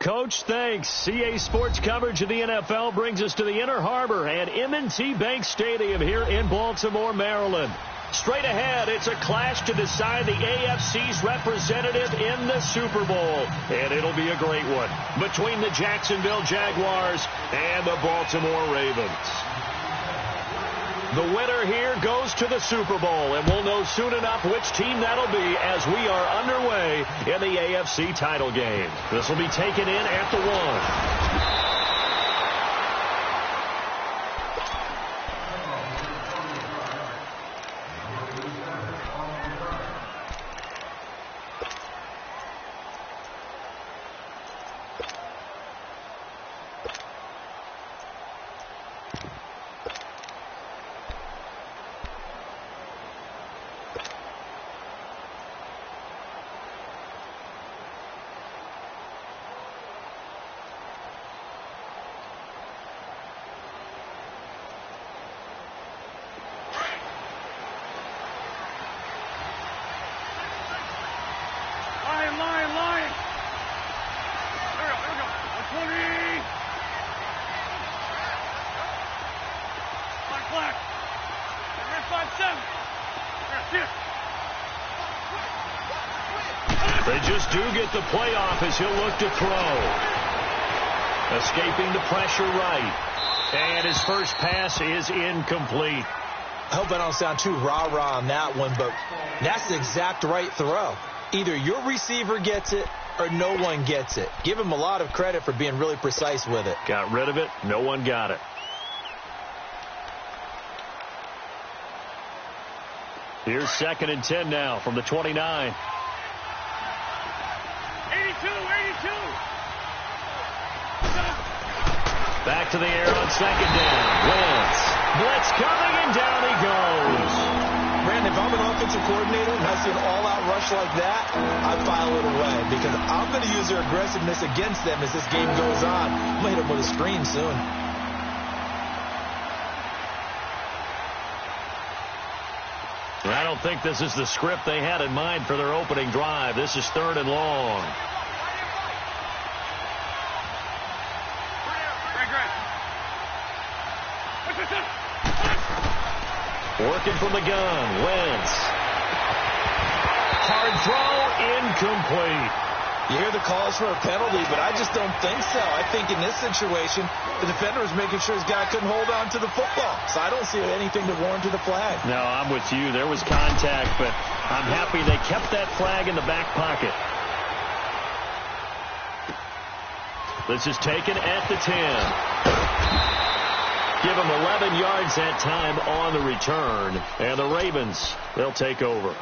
Coach. Thanks. CA Sports coverage of the NFL brings us to the Inner Harbor at M&T Bank Stadium here in Baltimore, Maryland. Straight ahead, it's a clash to decide the AFC's representative in the Super Bowl. And it'll be a great one between the Jacksonville Jaguars and the Baltimore Ravens. The winner here goes to the Super Bowl, and we'll know soon enough which team that'll be as we are underway in the AFC title game. This will be taken in at the 1. They just do get the playoff as he'll look to throw. Escaping the pressure right. And his first pass is incomplete. I hope I don't sound too rah-rah on that one, but that's the exact right throw. Either your receiver gets it or no one gets it. Give him a lot of credit for being really precise with it. Got rid of it. No one got it. Here's 2nd and 10 now from the 29. 82. Back to the air on 2nd down. Wentz. Blitz coming, and down he goes. Brandon, if I'm an offensive coordinator and I see an all-out rush like that, I file it away because I'm going to use their aggressiveness against them as this game goes on. I'm going to hit them with a screen soon. I don't think this is the script they had in mind for their opening drive. This is 3rd and long. Working from the gun. Wentz. Hard throw. Incomplete. You hear the calls for a penalty, but I just don't think so. I think in this situation, the defender was making sure his guy couldn't hold on to the football. So I don't see anything to warrant to the flag. No, I'm with you. There was contact, but I'm happy they kept that flag in the back pocket. This is taken at the 10. Give him 11 yards that time on the return. And the Ravens, they'll take over.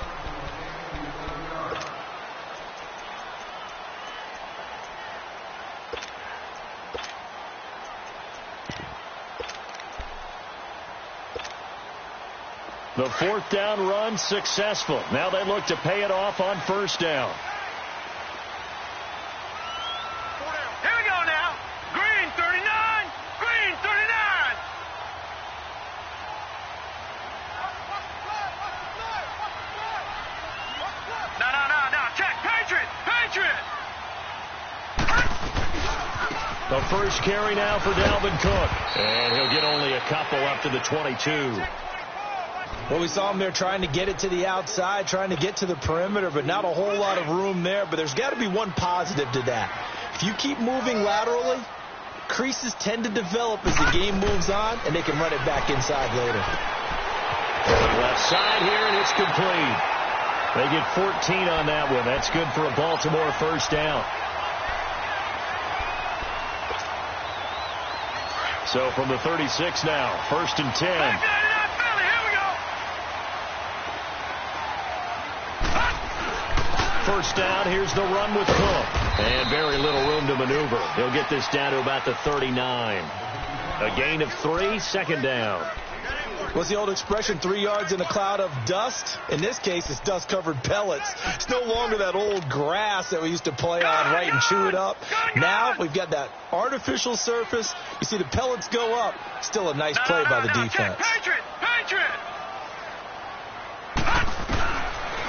The 4th down run successful. Now they look to pay it off on 1st down. Here we go now. Green 39. Green 39. No. Check. Patriot. The first carry now for Dalvin Cook. And he'll get only a couple up to the 22. Well, we saw him there trying to get it to the outside, trying to get to the perimeter, but not a whole lot of room there. But there's got to be one positive to that. If you keep moving laterally, creases tend to develop as the game moves on, and they can run it back inside later. Left side here, and it's complete. They get 14 on that one. That's good for a Baltimore 1st down. So from the 36 now, 1st and 10. First down, here's the run with Cook. And very little room to maneuver. He'll get this down to about the 39. A gain of 3, 2nd down. What's the old expression, 3 yards in a cloud of dust? In this case, it's dust-covered pellets. It's no longer that old grass that we used to play on, right, and chew it up. Now we've got that artificial surface. You see the pellets go up. Still a nice play by the defense. Patriot.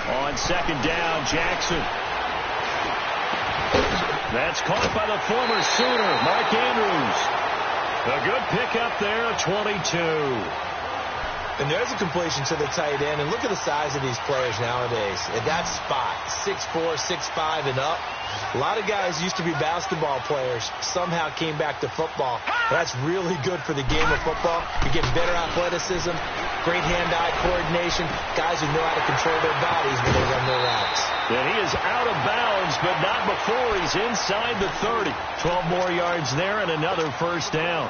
On 2nd down, Jackson. That's caught by the former Sooner, Mark Andrews. A good pickup there, a 22. And there's a completion to the tight end. And look at the size of these players nowadays. At that spot, 6'4", 6'5", and up. A lot of guys used to be basketball players, somehow came back to football. That's really good for the game of football. You get better athleticism, great hand-eye coordination, guys who know how to control their bodies when they run their routes. And he is out of bounds, but not before he's inside the 30. 12 more yards there and another first down.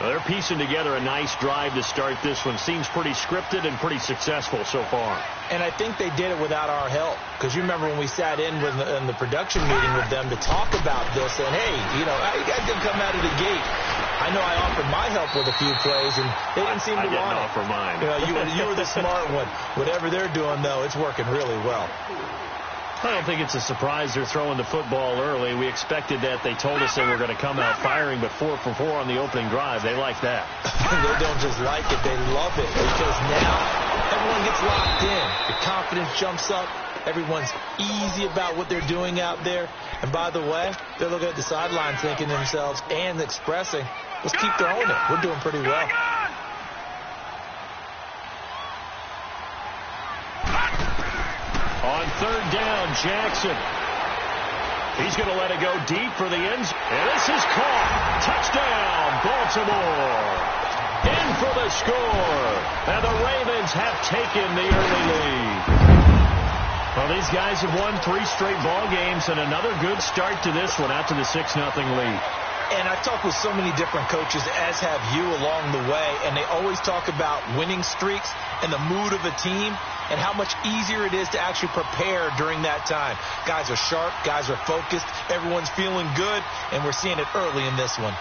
Well, they're piecing together a nice drive to start this one. Seems pretty scripted and pretty successful so far. And I think they did it without our help. Because you remember when we sat in the production meeting with them to talk about this, and hey, you know, you guys didn't come out of the gate. I know I offered my help with a few plays, and they didn't seem to want it. I didn't offer mine. You know, you were the smart one. Whatever they're doing, though, it's working really well. I don't think it's a surprise they're throwing the football early. We expected that. They told us they were going to come out firing, but 4 for 4 on the opening drive. They like that. They don't just like it. They love it because now everyone gets locked in. The confidence jumps up. Everyone's easy about what they're doing out there. And by the way, they're looking at the sideline thinking to themselves and expressing, let's keep throwing it. We're doing pretty well. On third down, Jackson. He's going to let it go deep for the end zone. And this is caught. Touchdown, Baltimore. In for the score. And the Ravens have taken the early lead. Well, these guys have won 3 straight ball games and another good start to this one out to the 6-0 lead. And I've talked with so many different coaches, as have you, along the way, and they always talk about winning streaks and the mood of a team and how much easier it is to actually prepare during that time. Guys are sharp, guys are focused, everyone's feeling good, and we're seeing it early in this one.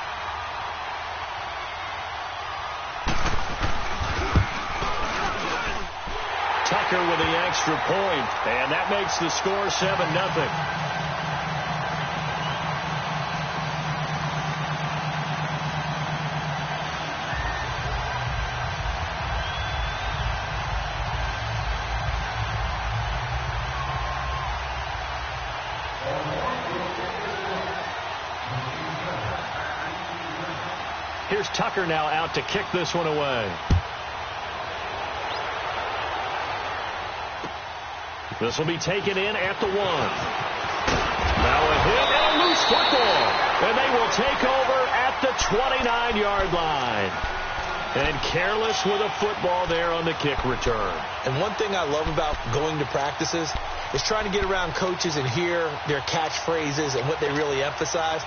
Tucker with the extra point, and that makes the score 7-0. Here's Tucker now out to kick this one away. This will be taken in at the 1. Now a hit and a loose football. And they will take over at the 29-yard line. And careless with a football there on the kick return. And one thing I love about going to practices is trying to get around coaches and hear their catchphrases and what they really emphasize.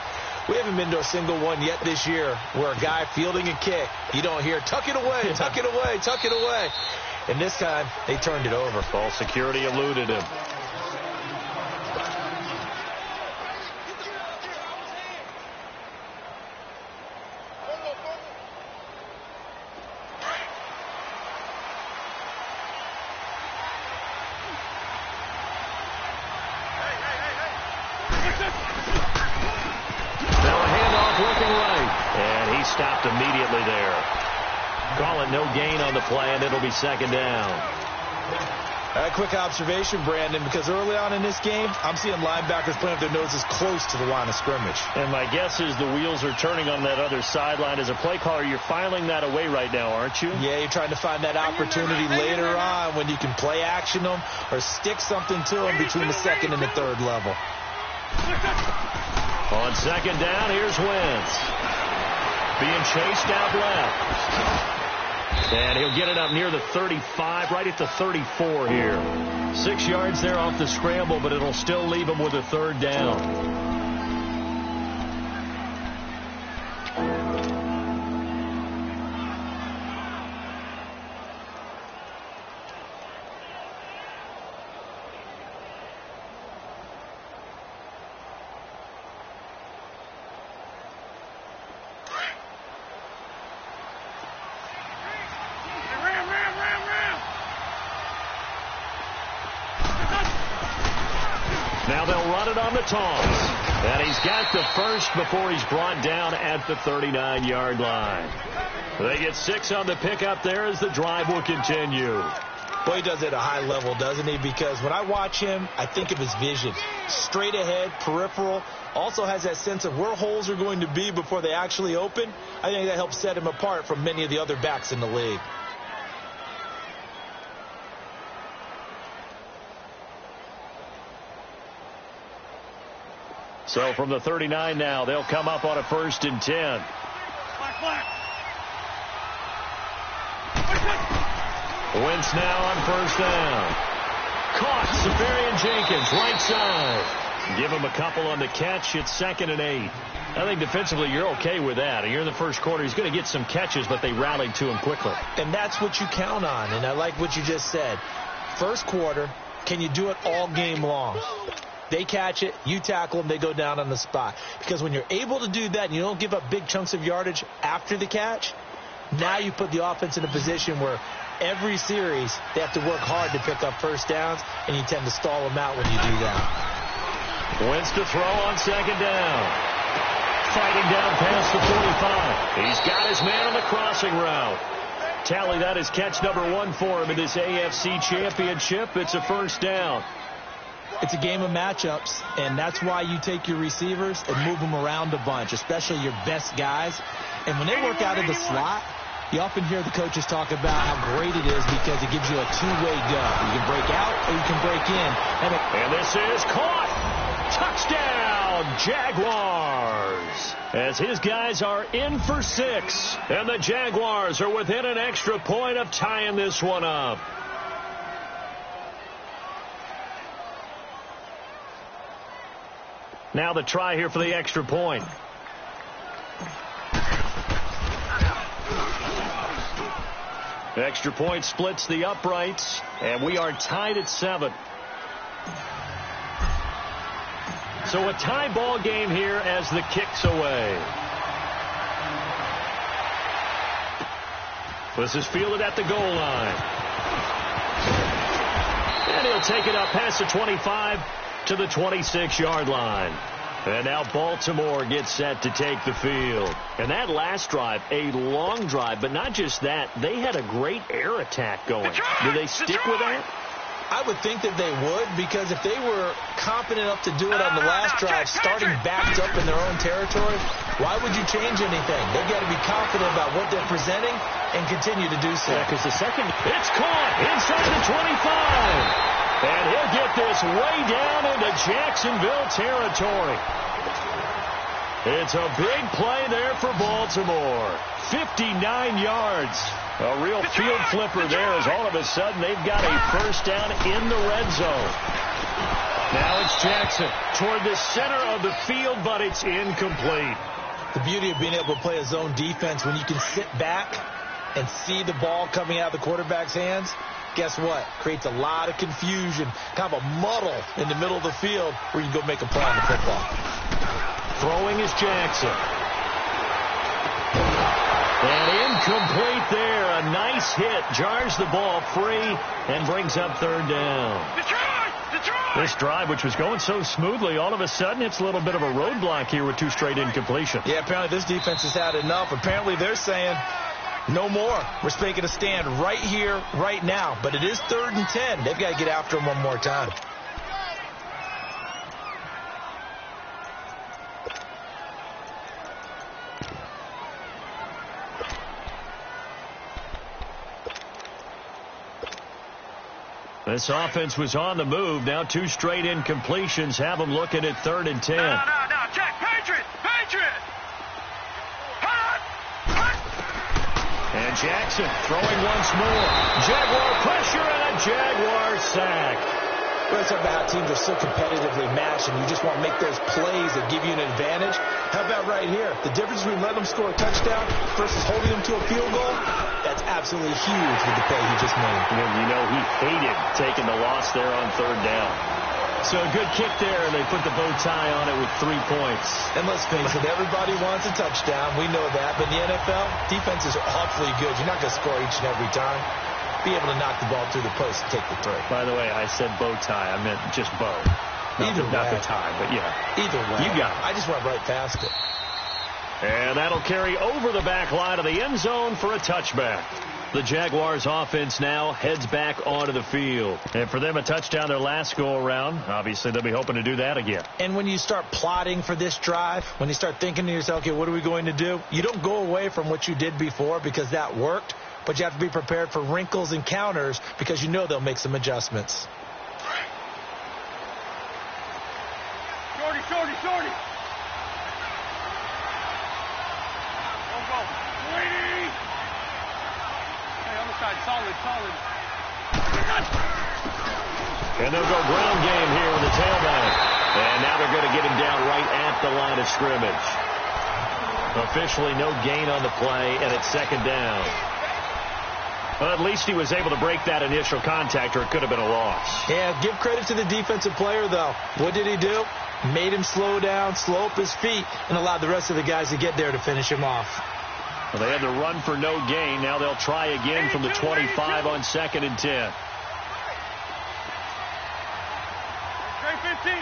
We haven't been to a single one yet this year where a guy fielding a kick, you don't hear, tuck it away, tuck it away, tuck it away. And this time, they turned it over. Ball security eluded him. Stopped immediately there. Call it no gain on the play, and it'll be 2nd down. A quick observation, Brandon, because early on in this game, I'm seeing linebackers playing with their noses close to the line of scrimmage. And my guess is the wheels are turning on that other sideline. As a play caller, you're filing that away right now, aren't you? Yeah, you're trying to find that opportunity later on when you can play action them or stick something to them between the 2nd and the 3rd level. On 2nd down, here's Wentz. Being chased out left. And he'll get it up near the 35, right at the 34 here. 6 yards there off the scramble, but it'll still leave him with a 3rd down. Now they'll run it on the toss. And he's got the first before he's brought down at the 39-yard line. They get 6 on the pickup there as the drive will continue. Well, he does it at a high level, doesn't he? Because when I watch him, I think of his vision. Straight ahead, peripheral. Also has that sense of where holes are going to be before they actually open. I think that helps set him apart from many of the other backs in the league. So from the 39 now, they'll come up on a 1st and 10. Wentz now on 1st down. Caught. Safarian Jenkins, right side. Give him a couple on the catch. It's 2nd and 8. I think defensively you're okay with that. You're in the first quarter. He's going to get some catches, but they rallied to him quickly. And that's what you count on. And I like what you just said. First quarter, can you do it all game long? They catch it, you tackle them, they go down on the spot. Because when you're able to do that and you don't give up big chunks of yardage after the catch, now you put the offense in a position where every series they have to work hard to pick up 1st downs, and you tend to stall them out when you do that. Wentz to throw on 2nd down. Fighting down past the 45. He's got his man on the crossing route. Tally that is catch number 1 for him in this AFC Championship. It's a 1st down. It's a game of matchups, and that's why you take your receivers and move them around a bunch, especially your best guys. And when they work out of the slot, you often hear the coaches talk about how great it is because it gives you a two-way go. You can break out or you can break in. And this is caught. Touchdown, Jaguars. As his guys are in for 6. And the Jaguars are within an extra point of tying this one up. Now the try here for the extra point. The extra point splits the uprights, and we are tied at 7. So a tie ball game here as the kick's away. This is fielded at the goal line. And he'll take it up past the 25 to the 26-yard line. And now Baltimore gets set to take the field. And that last drive, a long drive, but not just that. They had a great air attack going. Do they stick with that? I would think that they would, because if they were confident enough to do it on the last drive, starting backed up in their own territory, why would you change anything? They've got to be confident about what they're presenting and continue to do so. Yeah, because the second, it's caught inside the 25. And he'll get this way down into Jacksonville territory. It's a big play there for Baltimore. 59 yards. A real field flipper there as all of a sudden they've got a 1st down in the red zone. Now it's Jackson toward the center of the field, but it's incomplete. The beauty of being able to play a zone defense when you can sit back and see the ball coming out of the quarterback's hands. Guess what? Creates a lot of confusion, kind of a muddle in the middle of the field where you can go make a play on the football. Throwing is Jackson. And incomplete there. A nice hit. Jars the ball free and brings up 3rd down. This drive, which was going so smoothly, all of a sudden it's a little bit of a roadblock here with 2 straight incompletions. Yeah, apparently this defense has had enough. Apparently they're saying, no more. We're making a stand right here, right now. But it is 3rd and 10. They've got to get after him one more time. This offense was on the move. Now 2 straight incompletions have them looking at 3rd and 10. No. Check. Patriot. And Jackson throwing once more. Jaguar pressure and a Jaguar sack. Well, it's about how teams are so competitively matched, and you just want to make those plays that give you an advantage. How about right here? The difference between letting them score a touchdown versus holding them to a field goal, that's absolutely huge with the play he just made. And you know he hated taking the loss there on 3rd down. So a good kick there, and they put the bow tie on it with 3 points. And let's face it, everybody wants a touchdown. We know that. But in the NFL, defenses are awfully good. You're not going to score each and every time. Be able to knock the ball through the post and take the throw. By the way, I said bow tie. I meant just bow. Not the tie, but yeah. Either way. You got it. I just went right past it. And that'll carry over the back line of the end zone for a touchback. The Jaguars offense now heads back onto the field. And for them, a touchdown their last go-around. Obviously, they'll be hoping to do that again. And when you start plotting for this drive, when you start thinking to yourself, okay, what are we going to do? You don't go away from what you did before because that worked, but you have to be prepared for wrinkles and counters because you know they'll make some adjustments. Shorty, shorty, shorty. Go. Lady. Hey, on the side, solid. And they'll go ground game here with the tailback. And now they're going to get him down right at the line of scrimmage. Officially no gain on the play, and it's second down. Well, at least he was able to break that initial contact, or it could have been a loss. Yeah, give credit to the defensive player, though. What did he do? Made him slow down, slow up his feet, and allowed the rest of the guys to get there to finish him off. Well, they had to run for no gain. Now they'll try again from the 25 on 2nd and 10. Dre 15.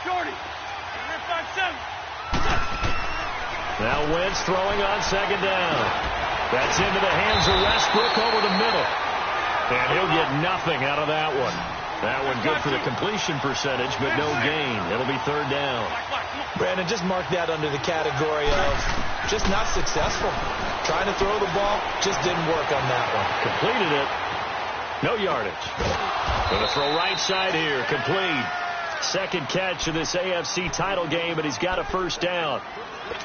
Shorty. 5-7. Now Wentz throwing on 2nd down. That's into the hands of Westbrook over the middle. And he'll get nothing out of that one. That one good for the completion percentage, but no gain. It'll be 3rd down. Brandon, just mark that under the category of just not successful. Trying to throw the ball, just didn't work on that one. Completed it. No yardage. Going to throw right side here. Complete. Second catch of this AFC title game, and he's got a 1st down.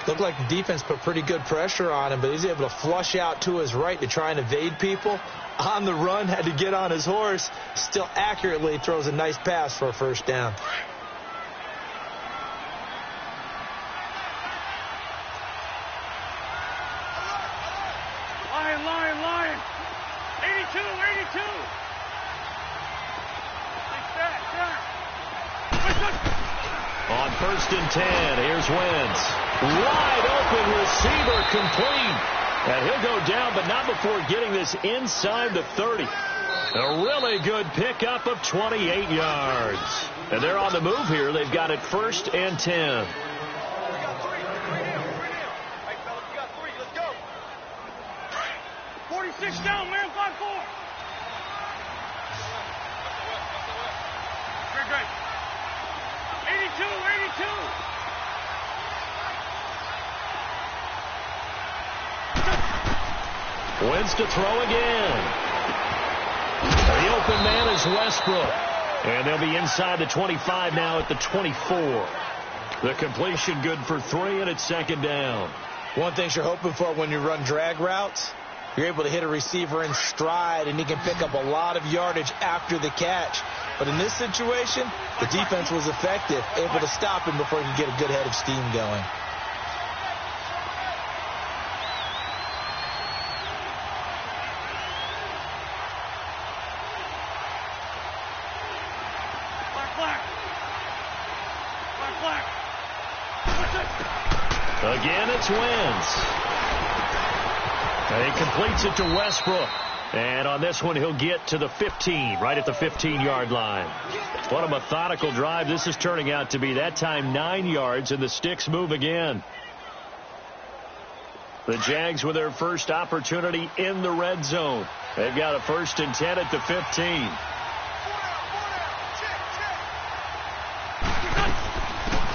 Looked like the defense put pretty good pressure on him, but he's able to flush out to his right to try and evade people. On the run, had to get on his horse. Still accurately throws a nice pass for a 1st down. Lion. 82. On 1st and 10, here's Wentz. Wide open receiver, complete. And he'll go down, but not before getting this inside the 30. A really good pickup of 28 yards. And they're on the move here. They've got it 1st and 10. 46 down, man. 5-4. Great. 82. Wentz to throw again. The open man is Westbrook. And they'll be inside the 25 now at the 24. The completion good for 3, and it's 2nd down. One thing you're hoping for when you run drag routes, you're able to hit a receiver in stride, and he can pick up a lot of yardage after the catch. But in this situation, the defense was effective, able to stop him before he could get a good head of steam going. Again, it's Wentz. And he completes it to Westbrook. And on this one, he'll get to the 15, right at the 15-yard line. What a methodical drive this is turning out to be. That time 9 yards, and the sticks move again. The Jags with their first opportunity in the red zone. They've got a 1st and 10 at the 15.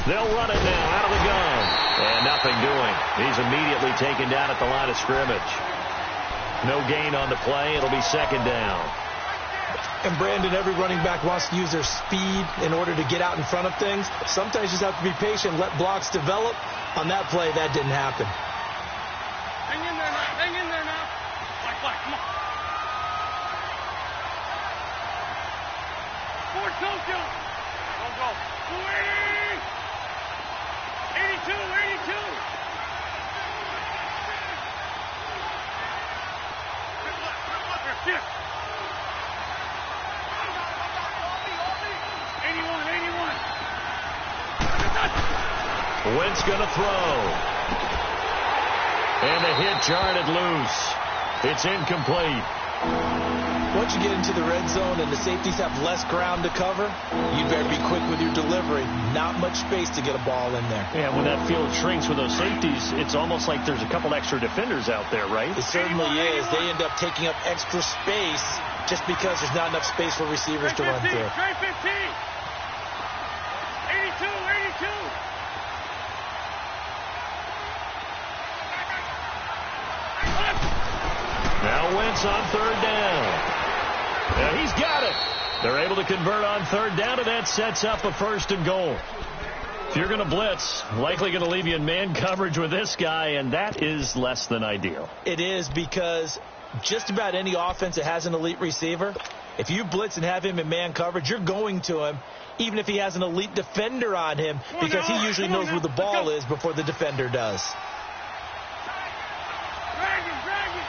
They'll run it now out of the gun. And nothing doing. He's immediately taken down at the line of scrimmage. No gain on the play. It'll be 2nd down. And Brandon, every running back wants to use their speed in order to get out in front of things. Sometimes you just have to be patient, let blocks develop. On that play, that didn't happen. Hang in there now. Black, come on. Forward tilt. Go. 82. Here, 81. Wentz going to throw. And the hit jarred it loose. It's incomplete. Once you get into the red zone and the safeties have less ground to cover, you better be quick with your delivery. Not much space to get a ball in there. Yeah, when that field shrinks with those safeties, it's almost like there's a couple extra defenders out there, right? It certainly is. They end up taking up extra space just because there's not enough space for receivers to run through. Trey 15. 82, 82. Now Wentz on third down. Yeah, he's got it. They're able to convert on third down, and that sets up a 1st and goal. If you're going to blitz, likely going to leave you in man coverage with this guy, and that is less than ideal. It is, because just about any offense that has an elite receiver, if you blitz and have him in man coverage, you're going to him, even if he has an elite defender on him, because he usually knows where the ball is before the defender does. Drag him, drag him.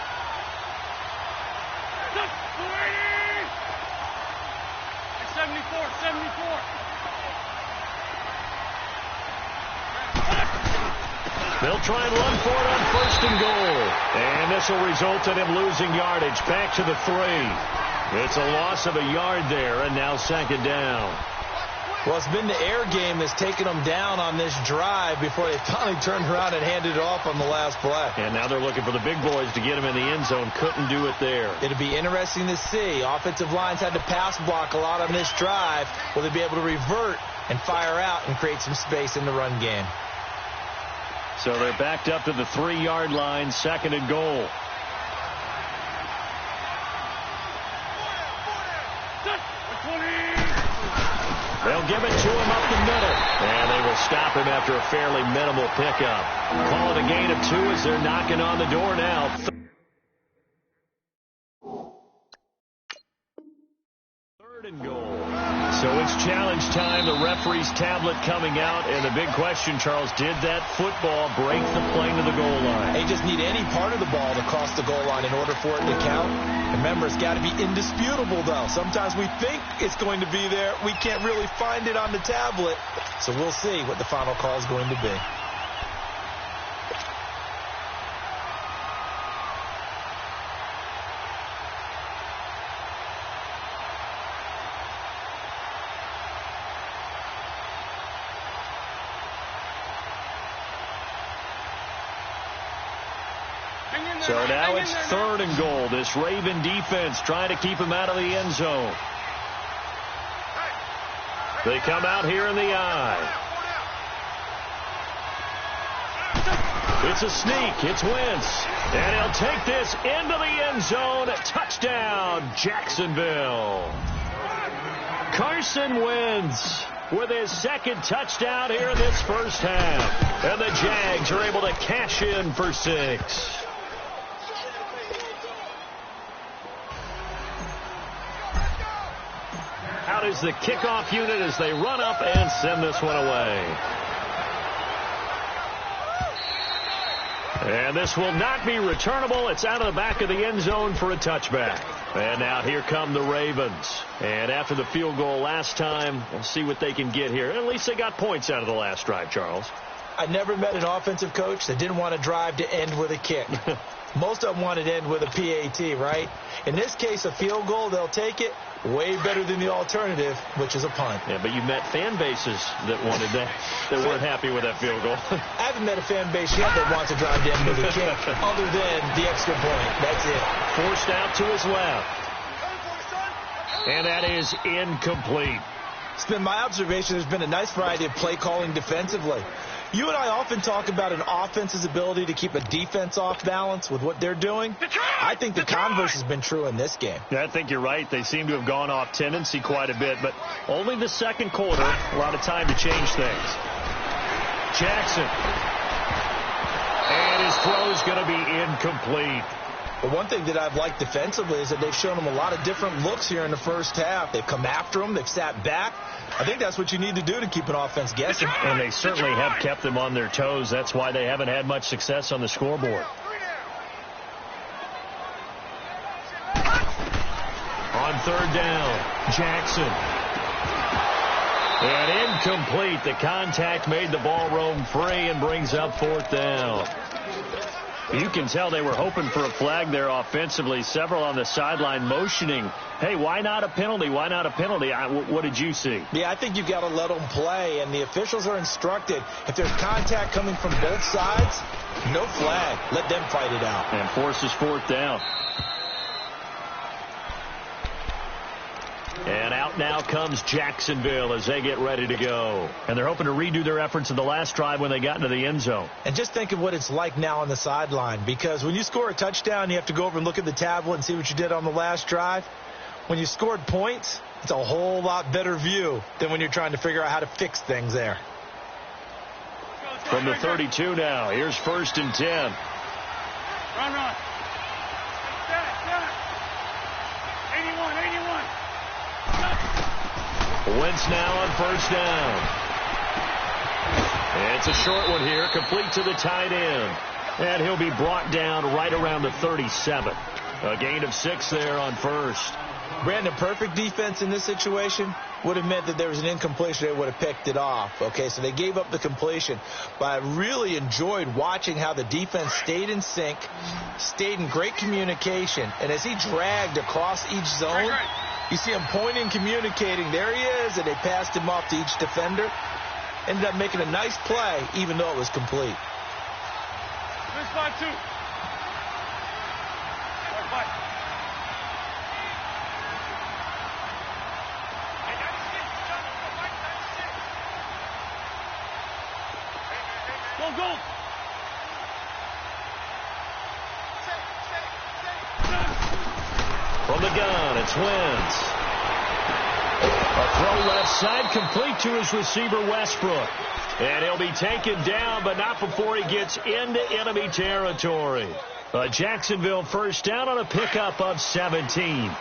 74, 74. They'll try and run for it on 1st and goal. And this will result in him losing yardage. Back to the 3. It's a loss of a yard there, and now 2nd down. Well, it's been the air game that's taken them down on this drive before they finally turned around and handed it off on the last play. And now they're looking for the big boys to get him in the end zone. Couldn't do it there. It'll be interesting to see. Offensive lines had to pass block a lot on this drive. Will they be able to revert and fire out and create some space in the run game? So they're backed up to the 3-yard line, 2nd and goal. They'll give it to him up the middle. And they will stop him after a fairly minimal pickup. Call it a gain of 2 as they're knocking on the door now. 3rd and goal. So it's challenge time. The referee's tablet coming out. And the big question, Charles, did that football break the plane to the goal line? They just need any part of the ball to cross the goal line in order for it to count. Remember, it's got to be indisputable, though. Sometimes we think it's going to be there. We can't really find it on the tablet. So we'll see what the final call is going to be. So now it's 3rd and goal. This Raven defense trying to keep him out of the end zone. They come out here in the eye. It's a sneak. It's Wentz. And he'll take this into the end zone. Touchdown, Jacksonville. Carson Wentz with his 2nd touchdown here in this first half. And the Jags are able to cash in for 6. Out is the kickoff unit as they run up and send this one away. And this will not be returnable. It's out of the back of the end zone for a touchback. And now here come the Ravens. And after the field goal last time, we'll see what they can get here. At least they got points out of the last drive, Charles. I never met an offensive coach that didn't want to drive to end with a kick. Most of them want to end with a PAT, right? In this case, a field goal, they'll take it. Way better than the alternative, which is a punt. Yeah, but you met fan bases that wanted that, that weren't happy with that field goal. I haven't met a fan base yet that wants to drive down with a kick, other than the extra point. That's it. Forced out to his left. And that is incomplete. It's been my observation there's been a nice variety of play calling defensively. You and I often talk about an offense's ability to keep a defense off balance with what they're doing. I think the converse has been true in this game. Yeah, I think you're right. They seem to have gone off tendency quite a bit, but only the 2nd quarter, a lot of time to change things. Jackson. And his throw's going to be incomplete. But one thing that I've liked defensively is that they've shown them a lot of different looks here in the first half. They've come after them. They've sat back. I think that's what you need to do to keep an offense guessing. And they certainly have kept them on their toes. That's why they haven't had much success on the scoreboard. On 3rd down, Jackson. And incomplete. The contact made the ball roam free and brings up 4th down. You can tell they were hoping for a flag there offensively. Several on the sideline motioning, hey, why not a penalty? Why not a penalty? What did you see? Yeah, I think you've got to let them play, and the officials are instructed, if there's contact coming from both sides, no flag. Let them fight it out. And forces fourth down. And out now comes Jacksonville as they get ready to go. And they're hoping to redo their efforts in the last drive when they got into the end zone. And just think of what it's like now on the sideline, because when you score a touchdown, you have to go over and look at the tablet and see what you did on the last drive. When you scored points, it's a whole lot better view than when you're trying to figure out how to fix things there. From the 32 now, here's 1st and 10. Run. 81. Wentz now on 1st down. It's a short one here, complete to the tight end. And he'll be brought down right around the 37. A gain of 6 there on 1st. Brandon, perfect defense in this situation would have meant that there was an incompletion. They would have picked it off. Okay, so they gave up the completion. But I really enjoyed watching how the defense stayed in sync, stayed in great communication. And as he dragged across each zone, you see him pointing, communicating. There he is, and they passed him off to each defender. Ended up making a nice play, even though it was complete. This spot 2. Go. From the gun, it's Wentz. A throw left side, complete to his receiver, Westbrook. And he'll be taken down, but not before he gets into enemy territory. A Jacksonville 1st down on a pickup of 17.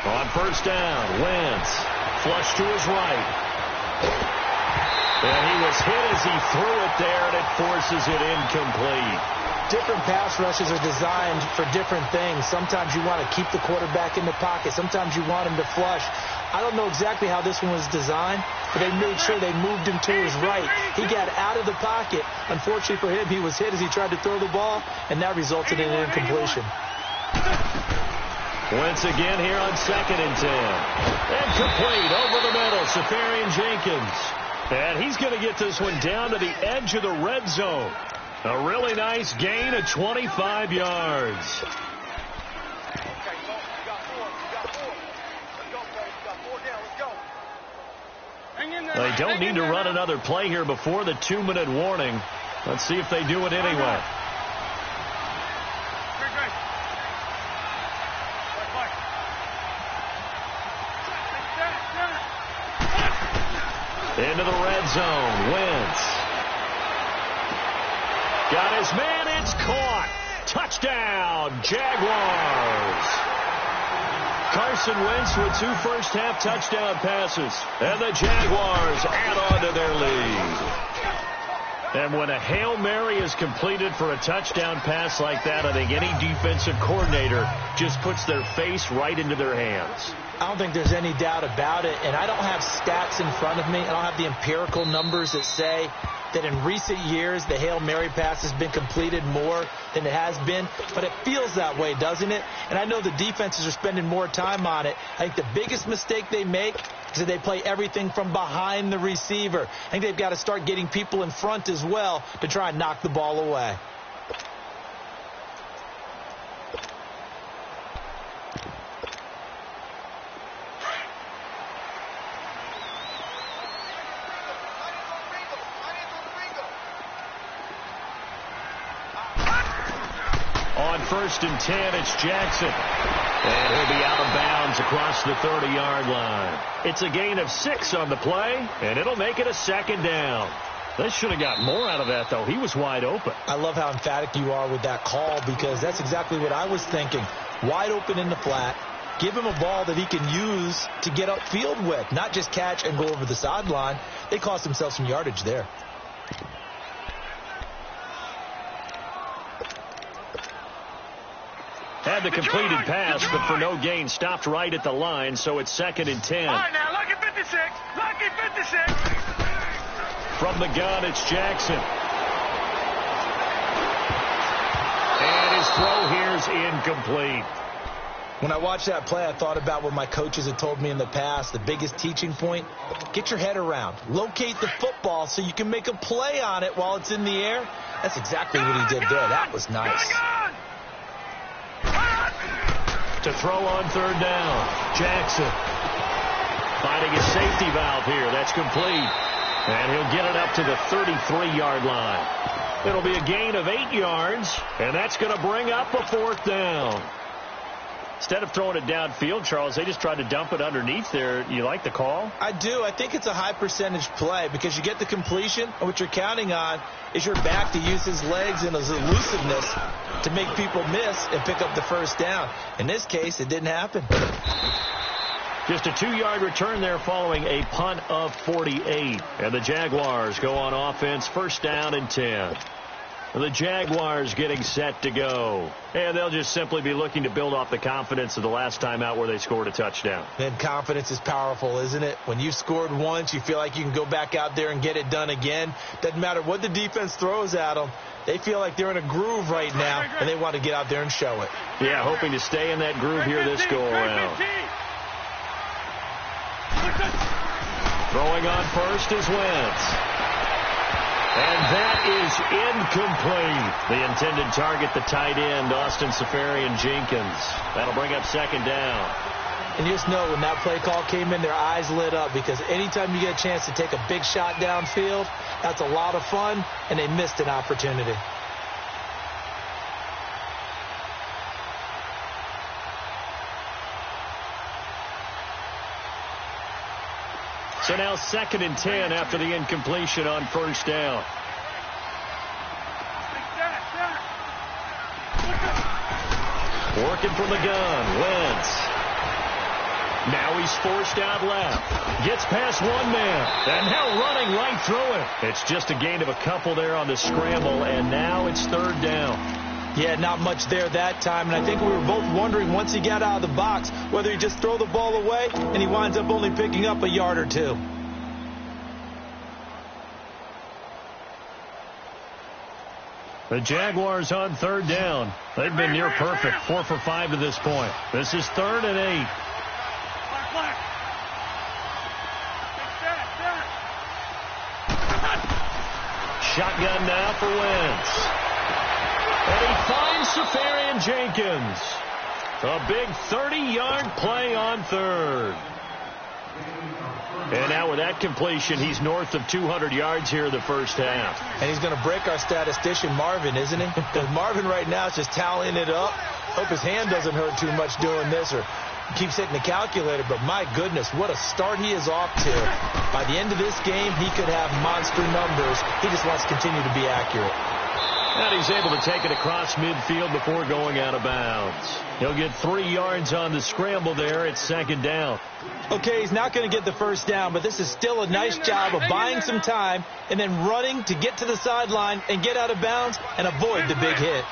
On 1st down, Wentz flush to his right. And he was hit as he threw it there, and it forces it incomplete. Different pass rushes are designed for different things. Sometimes you want to keep the quarterback in the pocket. Sometimes you want him to flush. I don't know exactly how this one was designed, but they made sure they moved him to his right. He got out of the pocket. Unfortunately for him, he was hit as he tried to throw the ball, and that resulted in an incompletion. Wentz again here on 2nd and 10. And complete over the middle, Safarian Jenkins. And he's going to get this one down to the edge of the red zone. A really nice gain of 25 yards. They don't need to run another play here before the 2-minute warning. Let's see if they do it anyway. Into the red zone. Wentz. Got his man. It's caught. Touchdown, Jaguars. Carson Wentz with 2 first-half touchdown passes. And the Jaguars add on to their lead. And when a Hail Mary is completed for a touchdown pass like that, I think any defensive coordinator just puts their face right into their hands. I don't think there's any doubt about it, and I don't have stats in front of me. I don't have the empirical numbers that say that in recent years the Hail Mary pass has been completed more than it has been, but it feels that way, doesn't it? And I know the defenses are spending more time on it. I think the biggest mistake they make is that they play everything from behind the receiver. I think they've got to start getting people in front as well to try and knock the ball away. On 1st and 10, it's Jackson. And he'll be out of bounds across the 30-yard line. It's a gain of 6 on the play, and it'll make it a 2nd down. They should have got more out of that, though. He was wide open. I love how emphatic you are with that call, because that's exactly what I was thinking. Wide open in the flat. Give him a ball that he can use to get upfield with, not just catch and go over the sideline. They cost themselves some yardage there. Had the completed pass, but for no gain, stopped right at the line, so it's 2nd and 10. All right, now look at the 56. From the gun, it's Jackson. And his throw here's incomplete. When I watched that play, I thought about what my coaches had told me in the past. The biggest teaching point, get your head around. Locate the football so you can make a play on it while it's in the air. That's exactly what he did there. That was nice. To throw on third down, Jackson finding a safety valve here. That's complete. And he'll get it up to the 33-yard line. It'll be a gain of 8 yards, and that's going to bring up a fourth down. Instead of throwing it downfield, Charles, they just tried to dump it underneath there. You like the call? I do. I think it's a high-percentage play because you get the completion, and what you're counting on is your back to use his legs and his elusiveness to make people miss and pick up the first down. In this case, it didn't happen. Just a 2-yard return there following a punt of 48. And the Jaguars go on offense, first down and 10. The Jaguars getting set to go. And they'll just simply be looking to build off the confidence of the last time out where they scored a touchdown. And confidence is powerful, isn't it? When you've scored once, you feel like you can go back out there and get it done again. Doesn't matter what the defense throws at them. They feel like they're in a groove right now, and they want to get out there and show it. Yeah, hoping to stay in that groove here this go-around. Throwing on first is Wentz. And that is incomplete. The intended target, the tight end, Austin Seferian-Jenkins. That'll bring up second down. And just know when that play call came in, their eyes lit up because anytime you get a chance to take a big shot downfield, that's a lot of fun, and they missed an opportunity. So now second and 10 after the incompletion on first down. Working from the gun, Wentz. Now he's forced out left. Gets past one man. And now running right through it. It's just a gain of a couple there on the scramble, and now it's third down. Yeah, not much there that time, and I think we were both wondering once he got out of the box whether he just throw the ball away, and he winds up only picking up a yard or two. The Jaguars on third down. They've been near perfect, 4 for 5 to this point. This is 3rd and 8. Shotgun now for Wentz. And he finds Seferian-Jenkins. A big 30-yard play on third. And now with that completion, he's north of 200 yards here in the first half. And he's going to break our statistician, Marvin, isn't he? Because Marvin right now is just tallying it up. Hope his hand doesn't hurt too much doing this or keeps hitting the calculator. But my goodness, what a start he is off to. By the end of this game, he could have monster numbers. He just wants to continue to be accurate. And he's able to take it across midfield before going out of bounds. He'll get 3 yards on the scramble there. It's second down. Okay, he's not going to get the first down, but this is still a nice job of buying some time and then running to get to the sideline and get out of bounds and avoid the big hit.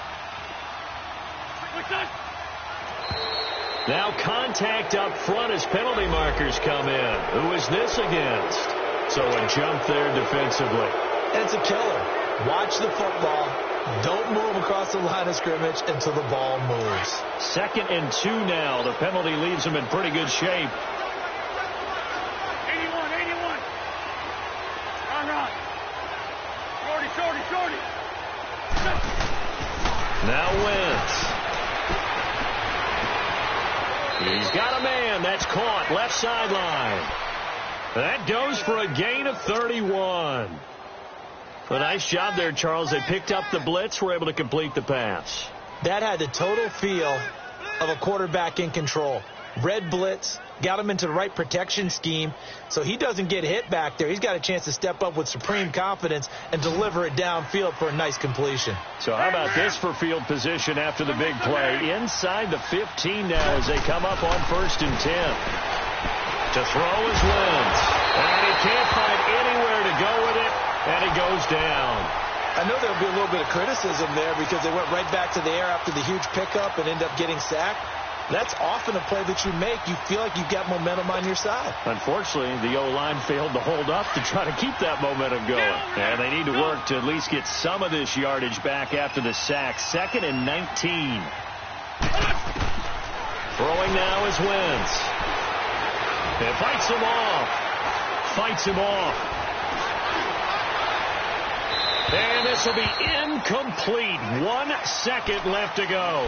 Now contact up front as penalty markers come in. Who is this against? So a jump there defensively. And it's a killer. Watch the football. Don't move across the line of scrimmage until the ball moves. 2nd and 2 now. The penalty leaves him in pretty good shape. 81. Run. Shorty. Now Wentz. He's got a man. That's caught. Left sideline. That goes for a gain of 31. A nice job there, Charles. They picked up the blitz, were able to complete the pass. That had the total feel of a quarterback in control. Red blitz, got him into the right protection scheme, so he doesn't get hit back there. He's got a chance to step up with supreme confidence and deliver it downfield for a nice completion. So how about this for field position after the big play? Inside the 15 now as they come up on 1st and 10. To throw is Wentz. And he can't find anywhere to go with it. And he goes down. I know there'll be a little bit of criticism there because they went right back to the air after the huge pickup and ended up getting sacked. That's often a play that you make. You feel like you've got momentum on your side. Unfortunately, the O-line failed to hold up to try to keep that momentum going. And they need to work to at least get some of this yardage back after the sack. 2nd and 19. Throwing now is Wentz. And fights him off. Fights him off. And this will be incomplete. 1 second left to go.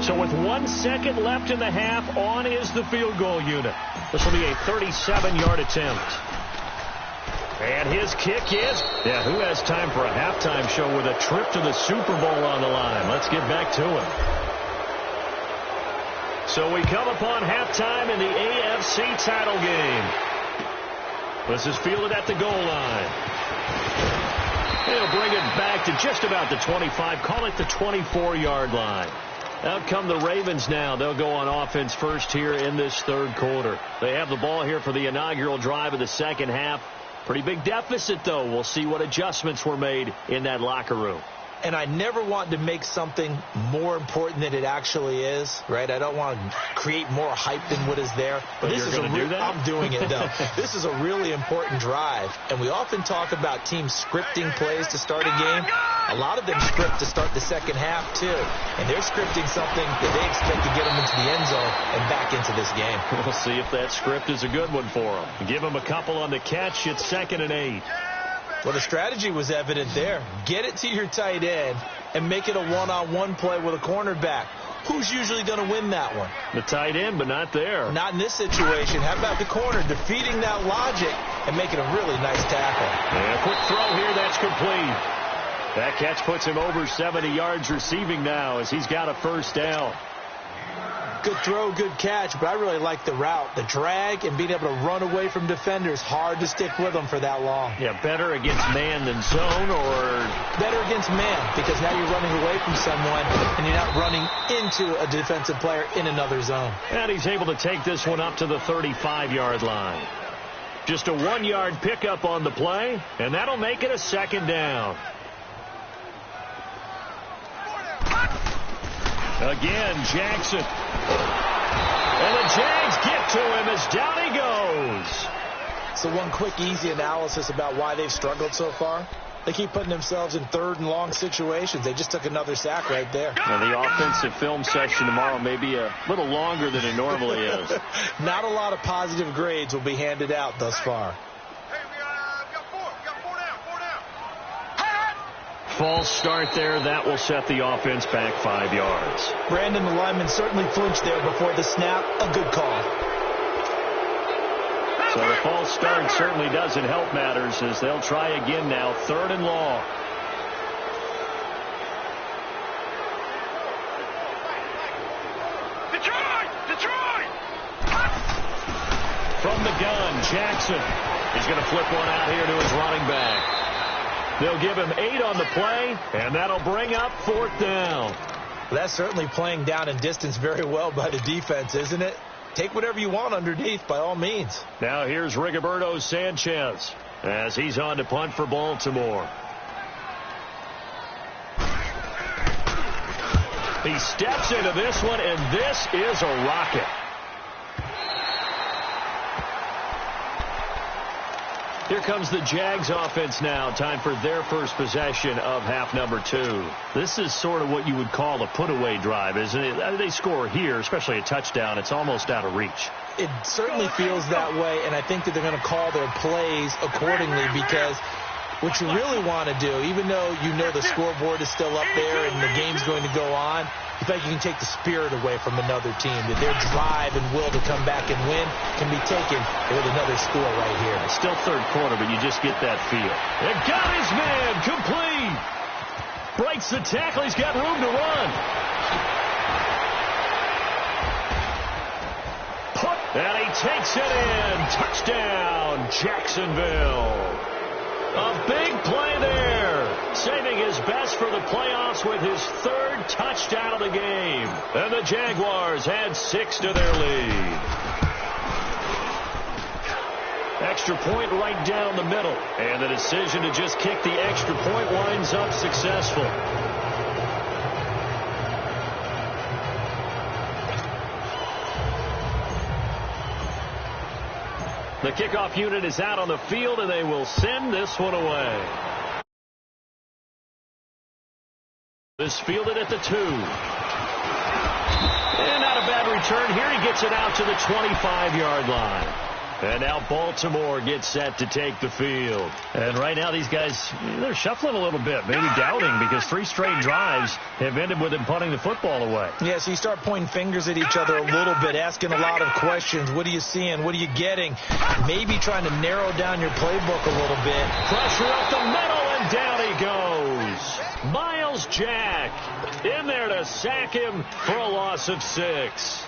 So with 1 second left in the half, on is the field goal unit. This will be a 37-yard attempt. And his kick is, who has time for a halftime show with a trip to the Super Bowl on the line? Let's get back to it. So we come upon halftime in the AFC title game. This is fielded at the goal line. He'll bring it back to just about the 25, call it the 24-yard line. Out come the Ravens now. They'll go on offense first here in this third quarter. They have the ball here for the inaugural drive of the second half. Pretty big deficit, though. We'll see what adjustments were made in that locker room. And I never want to make something more important than it actually is, right? I don't want to create more hype than what is there. But this is do that? I'm doing it, though. This is a really important drive. And we often talk about teams scripting plays to start a game. A lot of them script to start the second half, too. And they're scripting something that they expect to get them into the end zone and back into this game. We'll see if that script is a good one for them. Give them a couple on the catch. It's 2nd and 8. Well, the strategy was evident there. Get it to your tight end and make it a one-on-one play with a cornerback. Who's usually going to win that one? The tight end, but not there. Not in this situation. How about the corner defeating that logic and making a really nice tackle? And a quick throw here. That's complete. That catch puts him over 70 yards receiving now as he's got a first down. Good throw, good catch, but I really like the route. The drag and being able to run away from defenders. Hard to stick with them for that long. Yeah, better against man than zone, or? Better against man, because now you're running away from someone and you're not running into a defensive player in another zone. And he's able to take this one up to the 35-yard line. Just a 1-yard pickup on the play, and that'll make it a 2nd down. Again, Jackson. And the Jags get to him as down he goes. So one quick, easy analysis about why they've struggled so far. They keep putting themselves in 3rd and long situations. They just took another sack right there. Now, the offensive film session tomorrow may be a little longer than it normally is. Not a lot of positive grades will be handed out thus far. False start there. That will set the offense back 5 yards. Brandon, the lineman certainly flinched there before the snap. A good call. So the false start certainly doesn't help matters as they'll try again now. 3rd and long. Detroit! From the gun, Jackson. He's going to flip one out here to his running back. They'll give him 8 on the play, and that'll bring up 4th down. Well, that's certainly playing down in distance very well by the defense, isn't it? Take whatever you want underneath, by all means. Now here's Rigoberto Sanchez as he's on to punt for Baltimore. He steps into this one, and this is a rocket. Here comes the Jags offense now. Time for their first possession of half number 2. This is sort of what you would call a put-away drive, isn't it? They score here, especially a touchdown. It's almost out of reach. It certainly feels that way, and I think that they're going to call their plays accordingly because what you really want to do, even though you know the scoreboard is still up there and the game's going to go on, you think you can take the spirit away from another team, that their drive and will to come back and win can be taken with another score right here. It's still third quarter, but you just get that feel. It got his man complete. Breaks the tackle. He's got room to run. And he takes it in. Touchdown, Jacksonville. A big play there, saving his best for the playoffs with his 3rd touchdown of the game. And the Jaguars add 6 to their lead. Extra point right down the middle. And the decision to just kick the extra point winds up successful. The kickoff unit is out on the field, and they will send this one away. This fielded at the 2. And not a bad return here. He gets it out to the 25-yard line. And now Baltimore gets set to take the field. And right now these guys, they're shuffling a little bit, maybe doubting, because 3 straight drives have ended with them punting the football away. Yeah, so you start pointing fingers at each other a little bit, asking a lot of questions. What are you seeing? What are you getting? Maybe trying to narrow down your playbook a little bit. Pressure up the middle, and down he goes. Miles Jack in there to sack him for a loss of 6.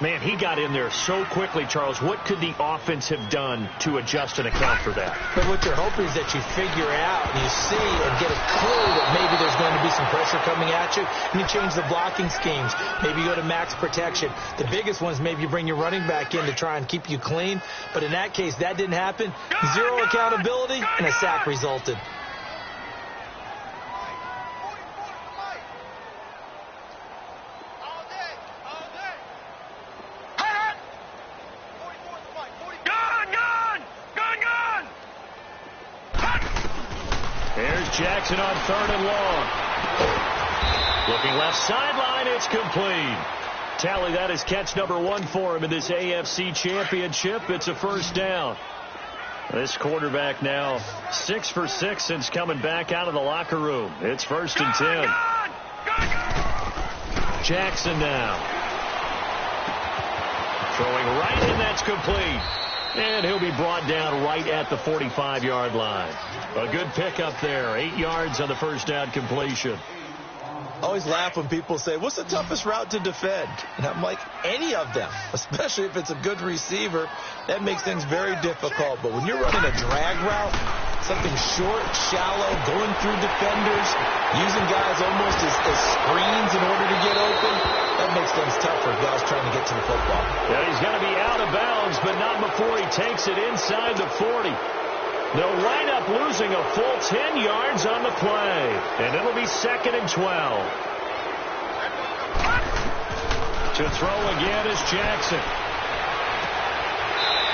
Man, he got in there so quickly, Charles. What could the offense have done to adjust and account for that? But what you're hoping is that you figure out and you see and get a clue that maybe there's going to be some pressure coming at you, and you change the blocking schemes. Maybe you go to max protection. The biggest one is maybe you bring your running back in to try and keep you clean. But in that case, that didn't happen. 0 accountability, and a sack resulted. Jackson on 3rd and long. Looking left sideline, it's complete. Tally, that is catch number 1 for him in this AFC Championship. It's a first down. This quarterback now 6 for 6 since coming back out of the locker room. It's 1st and 10. Jackson now. Throwing right in, that's complete. And he'll be brought down right at the 45-yard line. A good pickup there. 8 yards on the first down completion. I always laugh when people say, what's the toughest route to defend? And I'm like, any of them, especially if it's a good receiver. That makes things very difficult. But when you're running a drag route, something short, shallow, going through defenders, using guys almost as screens in order to get open, that makes things tougher if guys trying to get to the football. Yeah, he's going to be out of bounds, but not before he takes it inside the 40. They'll wind up losing a full 10 yards on the play, and it'll be 2nd and 12. To throw again is Jackson.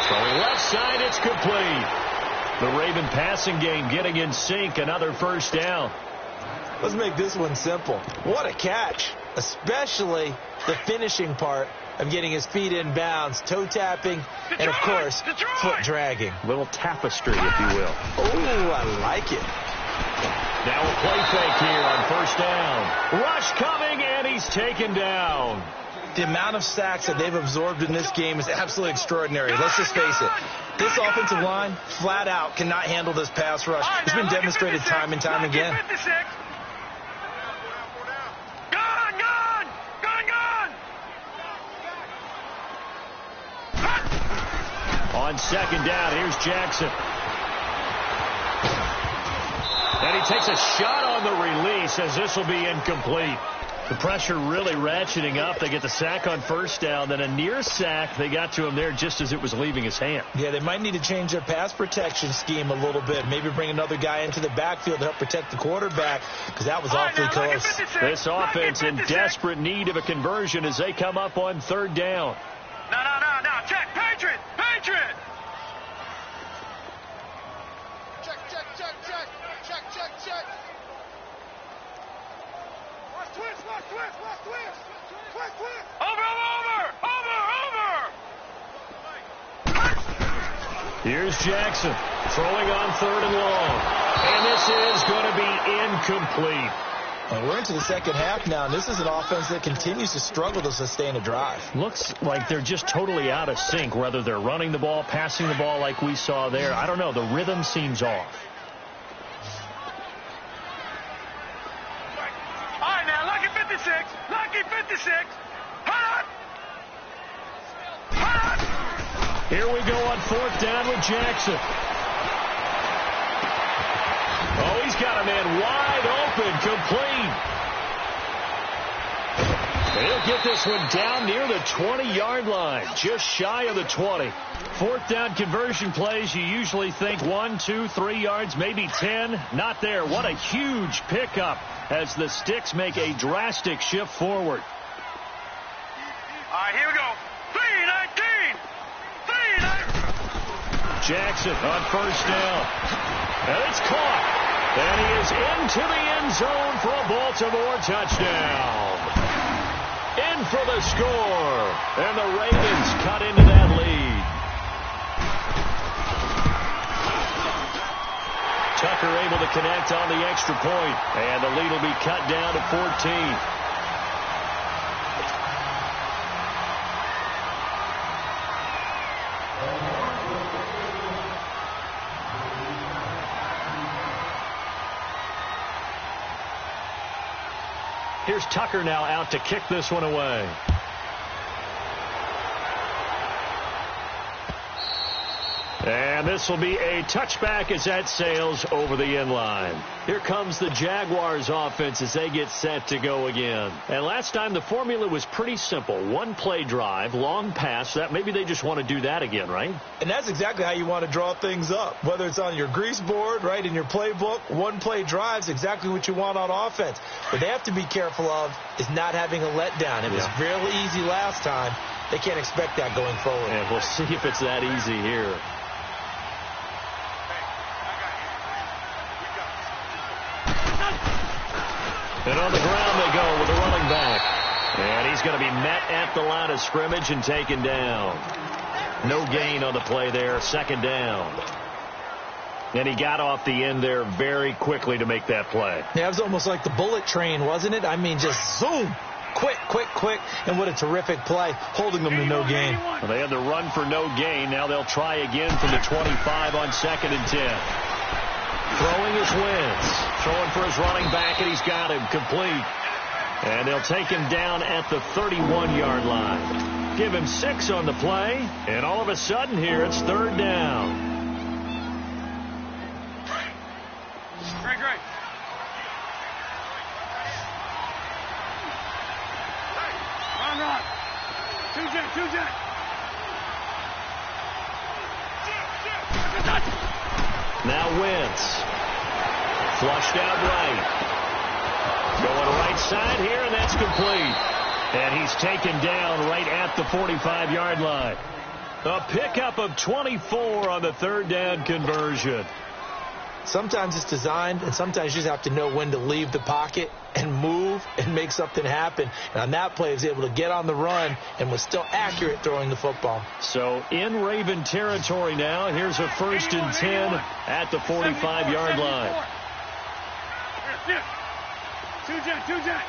Throwing left side, it's complete. The Raven passing game getting in sync, another first down. Let's make this one simple. What a catch, especially the finishing part of getting his feet in bounds, toe tapping, and of course, foot dragging. Little tapestry, if you will. Oh, I like it. Now a play fake here on first down. Rush coming, and he's taken down. The amount of sacks that they've absorbed in this game is absolutely extraordinary. Let's just face it. This offensive line, flat out, cannot handle this pass rush. It's been demonstrated time and time again. On 2nd down, here's Jackson. And he takes a shot on the release as this will be incomplete. The pressure really ratcheting up. They get the sack on first down, then a near sack. They got to him there just as it was leaving his hand. Yeah, they might need to change their pass protection scheme a little bit. Maybe bring another guy into the backfield to help protect the quarterback, because that was awfully close. This offense in desperate need of a conversion as they come up on 3rd down. No. Check. Patriot. Check. Watch twist. Over. Here's Jackson throwing on 3rd and long. And this is going to be incomplete. And we're into the second half now, and this is an offense that continues to struggle to sustain a drive. Looks like they're just totally out of sync, whether they're running the ball, passing the ball like we saw there. I don't know. The rhythm seems off. All right, now, lucky 56. Hot! Here we go on 4th down with Jackson. Oh, he's got a man wide open, complete. He'll get this one down near the 20-yard line, just shy of the 20. 4th down conversion plays, you usually think 1, 2, 3 yards, maybe 10. Not there. What a huge pickup as the Sticks make a drastic shift forward. All right, here we go. 3-19. Jackson on first down. And it's caught. And he is into the end zone for a Baltimore touchdown. In for the score. And the Ravens cut into that lead. Tucker able to connect on the extra point. And the lead will be cut down to 14. Here's Tucker now out to kick this one away. And this will be a touchback as that sails over the end line. Here comes the Jaguars offense as they get set to go again. And last time the formula was pretty simple. One play drive, long pass. That maybe they just want to do that again, right? And that's exactly how you want to draw things up. Whether it's on your grease board, right, in your playbook, one play drive is exactly what you want on offense. What they have to be careful of is not having a letdown. It was real easy last time. They can't expect that going forward. And we'll see if it's that easy here. And on the ground they go with the running back. And he's going to be met at the line of scrimmage and taken down. No gain on the play there. Second down. And he got off the end there very quickly to make that play. Yeah, it was almost like the bullet train, wasn't it? I mean, just zoom. Quick, quick, quick. And what a terrific play, holding them to no gain. Well, they had the run for no gain. Now they'll try again from the 25 on 2nd and 10. Throwing his Wentz. Throwing for his running back, and he's got him complete. And they'll take him down at the 31-yard line. Give him 6 on the play, and all of a sudden here it's 3rd down. Great. Run. Two jet. Now Wentz. Flushed out right. Going right side here, and that's complete. And he's taken down right at the 45-yard line. A pickup of 24 on the 3rd down conversion. Sometimes it's designed, and sometimes you just have to know when to leave the pocket and move and make something happen. And on that play, he was able to get on the run and was still accurate throwing the football. So in Raven territory now. Here's a 1st and 10 at the 45-yard line. Two jet.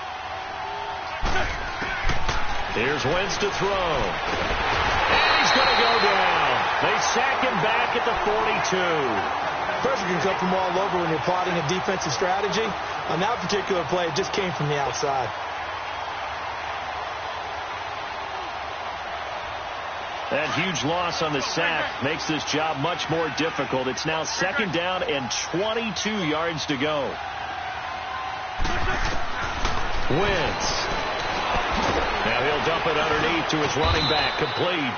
Here's Wentz to throw. And he's going to go down. They sack him back at the 42. Pressure can come from all over when you're plotting a defensive strategy. On that particular play, it just came from the outside. That huge loss on the sack makes this job much more difficult. It's now 2nd down and 22 yards to go. Wentz. Now he'll dump it underneath to his running back, complete.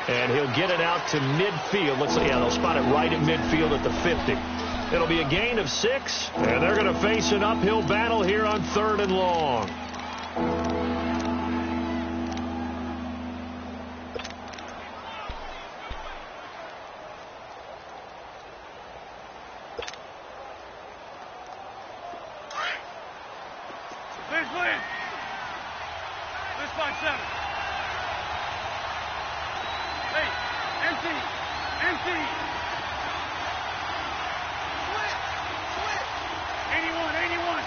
And he'll get it out to midfield. Let's see, they'll spot it right at midfield at the 50. It'll be a gain of 6, and they're going to face an uphill battle here on 3rd and long. This by 7. Hey, empty. 81.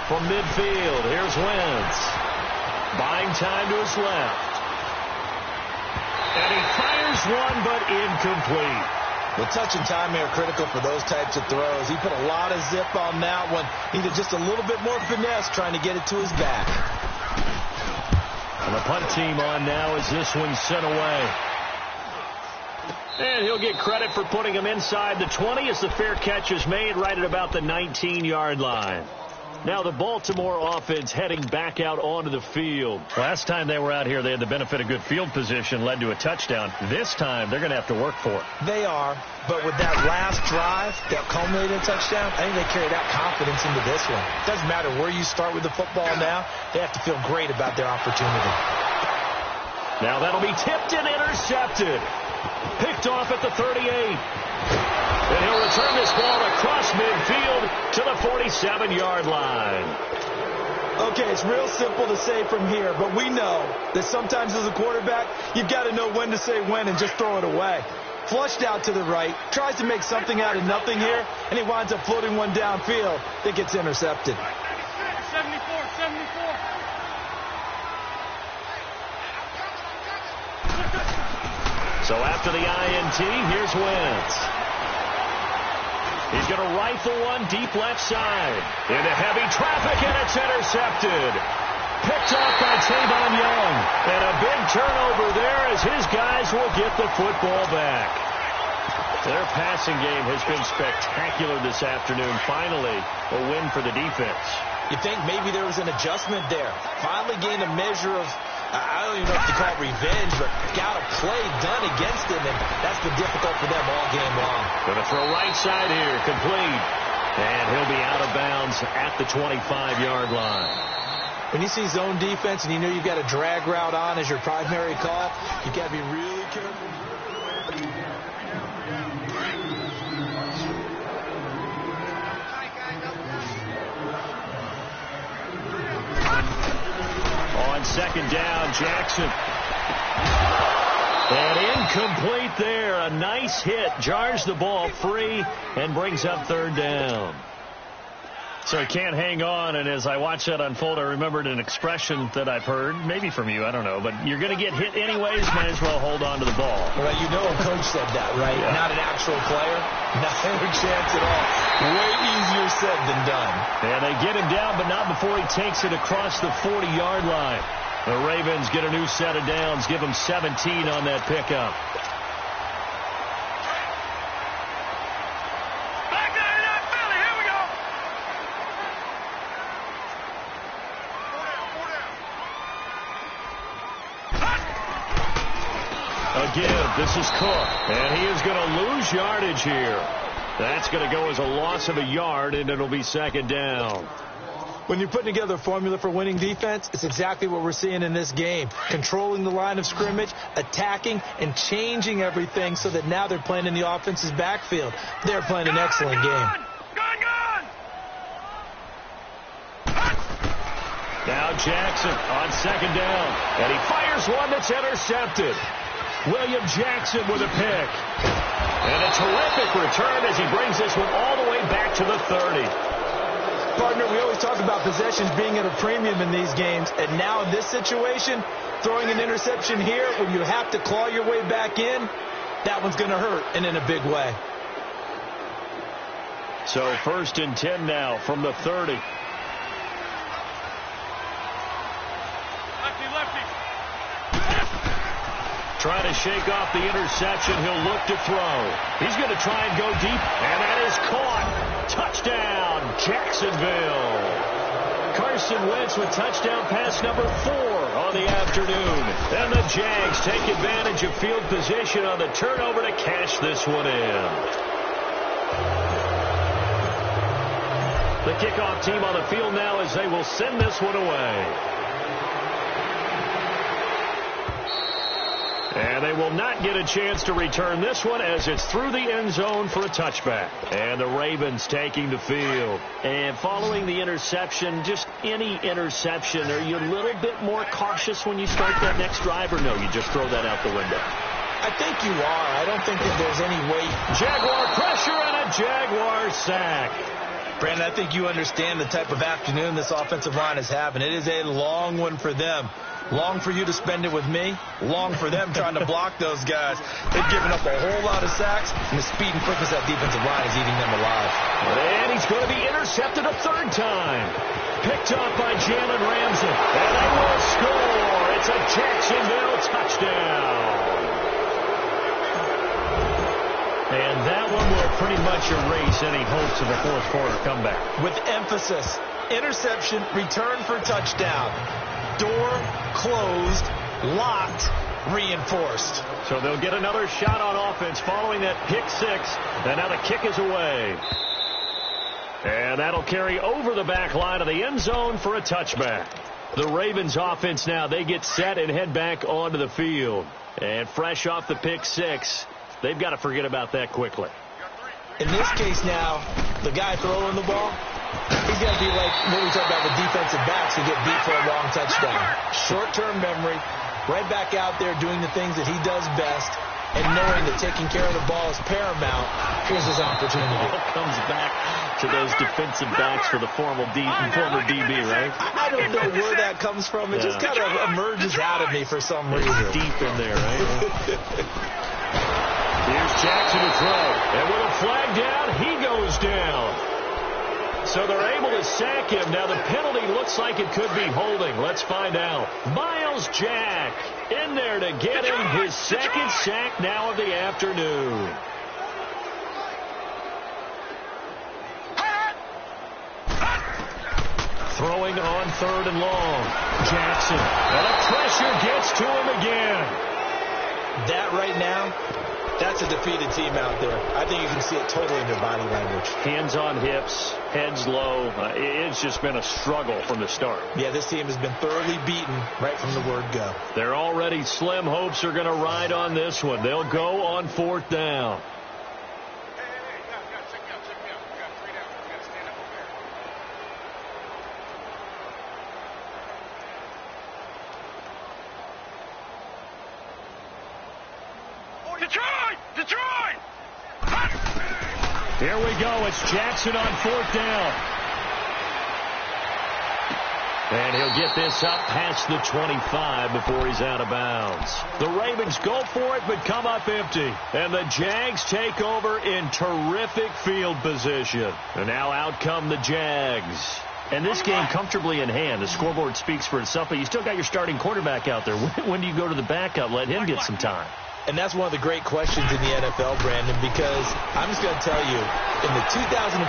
From midfield, here's Wentz. Buying time to his left. And he fires one, but incomplete. The touch and timing are critical for those types of throws. He put a lot of zip on that one. Needed just a little bit more finesse trying to get it to his back. And the punt team on now as this one's sent away. And he'll get credit for putting him inside the 20 as the fair catch is made right at about the 19-yard line. Now the Baltimore offense heading back out onto the field. Last time they were out here, they had the benefit of good field position, led to a touchdown. This time, they're going to have to work for it. They are, but with that last drive that culminated in a touchdown, I think they carry that confidence into this one. It doesn't matter where you start with the football now. They have to feel great about their opportunity. Now that'll be tipped and intercepted. Picked off at the 38. And he'll return this ball across midfield to the 47-yard line. Okay, it's real simple to say from here, but we know that sometimes as a quarterback, you've got to know when to say when and just throw it away. Flushed out to the right, tries to make something out of nothing here, and he winds up floating one downfield that gets intercepted. 74. So after the INT, here's Wentz. He's going to rifle one deep left side. Into heavy traffic, and it's intercepted. Picked off by Tavon Young. And a big turnover there as his guys will get the football back. Their passing game has been spectacular this afternoon. Finally, a win for the defense. You think maybe there was an adjustment there. Finally gained a measure of, I don't even know if to call it revenge, but got a play done against him, and that's been difficult for them all game long. Going to throw right side here, complete. And he'll be out of bounds at the 25-yard line. When you see zone defense and you know you've got a drag route on as your primary call, you've got to be really careful. On second down, Jackson. And incomplete there. A nice hit. Jars the ball free and brings up third down. So he can't hang on, and as I watched that unfold, I remembered an expression that I've heard, maybe from you, I don't know, but you're going to get hit anyways, might as well hold on to the ball. Well, you know a coach said that, right? Yeah. Not an actual player. Not a chance at all. Way easier said than done. And they get him down, but not before he takes it across the 40-yard line. The Ravens get a new set of downs, give them 17 on that pickup. Again, this is Cook, and he is going to lose yardage here. That's going to go as a loss of a yard, and it'll be second down. When you're putting together a formula for winning defense, it's exactly what we're seeing in this game. Controlling the line of scrimmage, attacking, and changing everything so that now they're playing in the offense's backfield. They're playing an excellent game. Now Jackson on second down, and he fires one that's intercepted. William Jackson with a pick. And a terrific return as he brings this one all the way back to the 30. Partner, we always talk about possessions being at a premium in these games, and now in this situation, throwing an interception here when you have to claw your way back in, that one's going to hurt, and in a big way. So first and 10 now from the 30. Trying to shake off the interception. He'll look to throw. He's going to try and go deep, and that is caught. Touchdown, Jacksonville. Carson Wentz with touchdown pass number 4 on the afternoon. And the Jags take advantage of field position on the turnover to cash this one in. The kickoff team on the field now as they will send this one away. And they will not get a chance to return this one as it's through the end zone for a touchback. And the Ravens taking the field. And following the interception, just any interception, are you a little bit more cautious when you start that next drive, or no, you just throw that out the window? I think you are. I don't think that there's any way. Jaguar pressure and a Jaguar sack. Brandon, I think you understand the type of afternoon this offensive line is having. It is a long one for them. Long for you to spend it with me. Long for them trying to block those guys. They've given up a whole lot of sacks, and the speed and quickness of that defensive line is eating them alive. And he's going to be intercepted a third time. Picked off by Jalen Ramsey. And they will score. It's a Jacksonville touchdown. And that one will pretty much erase any hopes of a fourth quarter comeback. With emphasis, interception, return for touchdown. Door closed, locked, reinforced. So they'll get another shot on offense following that pick 6. And now the kick is away. And that'll carry over the back line of the end zone for a touchback. The Ravens offense now, they get set and head back onto the field. And fresh off the pick six, they've got to forget about that quickly. In this case now, the guy throwing the ball, he's got to be like what we talked about with defensive backs who get beat for a long touchdown. Short-term memory, right back out there doing the things that he does best, and knowing that taking care of the ball is paramount. Here's his opportunity. It comes back to those defensive backs for the former DB, right? I don't know where that comes from. It just kind of emerges out of me for some reason. Deep in there, right? Here's Jackson to throw. And with a flag down, he goes down. So they're able to sack him. Now the penalty looks like it could be holding. Let's find out. Miles Jack in there to get him his second sack now of the afternoon. Throwing on 3rd and long. Jackson. And the pressure gets to him again. That right now, that's a defeated team out there. I think you can see it totally in their body language. Hands on hips, heads low. It's just been a struggle from the start. Yeah, this team has been thoroughly beaten right from the word go. Their already slim hopes are going to ride on this one. They'll go on 4th down. Detroit! Here we go. It's Jackson on 4th down. And he'll get this up past the 25 before he's out of bounds. The Ravens go for it but come up empty. And the Jags take over in terrific field position. And now out come the Jags. And this game comfortably in hand. The scoreboard speaks for itself, but you still got your starting quarterback out there. When do you go to the backup? Let him get some time. And that's one of the great questions in the NFL, Brandon, because I'm just going to tell you, in the 2015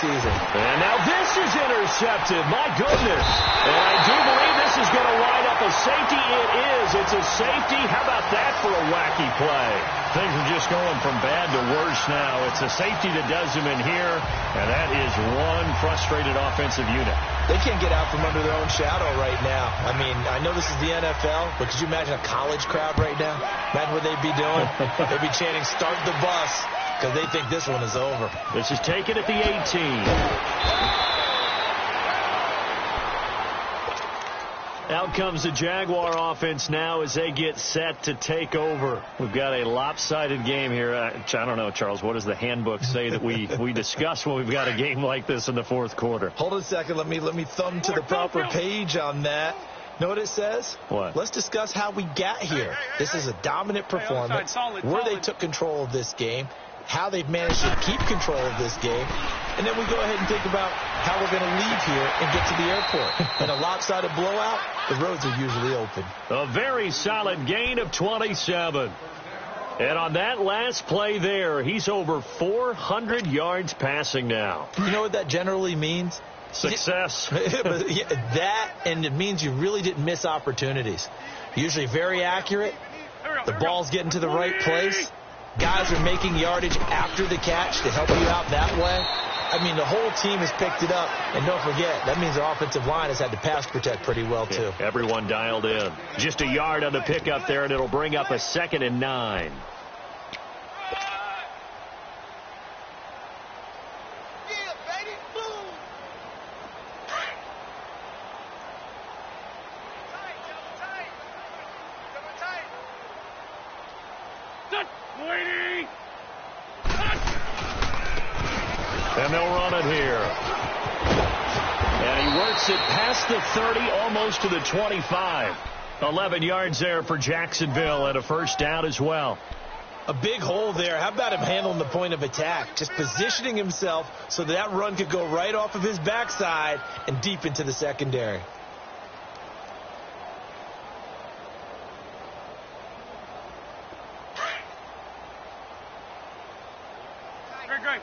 season. And now this is intercepted. My goodness. And I do believe this is going to wind up a safety. It is. It's a safety. How about that for a wacky play? Things are just going from bad to worse now. It's a safety that does him in here, and that is one frustrated offensive unit. They can't get out from under their own shadow right now. I mean, I know this is the NFL, but could you imagine a college crowd right now? Imagine what they'd be doing. They'd be chanting, "Start the bus," because they think this one is over. This is taken at the 18. Out comes the Jaguar offense now as they get set to take over. We've got a lopsided game here. I don't know, Charles, what does the handbook say that we discuss when we've got a game like this in the 4th quarter? Hold on a second. Let me thumb to the proper page on that. Know what it says? What? Let's discuss how we got here. This is a dominant performance, where they took control of this game, how they've managed to keep control of this game, and then we go ahead and think about how we're going to leave here and get to the airport. In a lopsided blowout, the roads are usually open. A very solid gain of 27. And on that last play there, he's over 400 yards passing now. You know what that generally means? Success. That, and it means you really didn't miss opportunities. Usually very accurate. The ball's getting to the right place. Guys are making yardage after the catch to help you out that way. I mean, the whole team has picked it up. And don't forget, that means our offensive line has had to pass protect pretty well, too. Yeah, everyone dialed in. Just a yard on the pickup there, and it'll bring up a 2nd and 9. And they'll run it here. And he works it past the 30, almost to the 25. 11 yards there for Jacksonville and a 1st down as well. A big hole there. How about him handling the point of attack? Just positioning himself so that run could go right off of his backside and deep into the secondary. Great.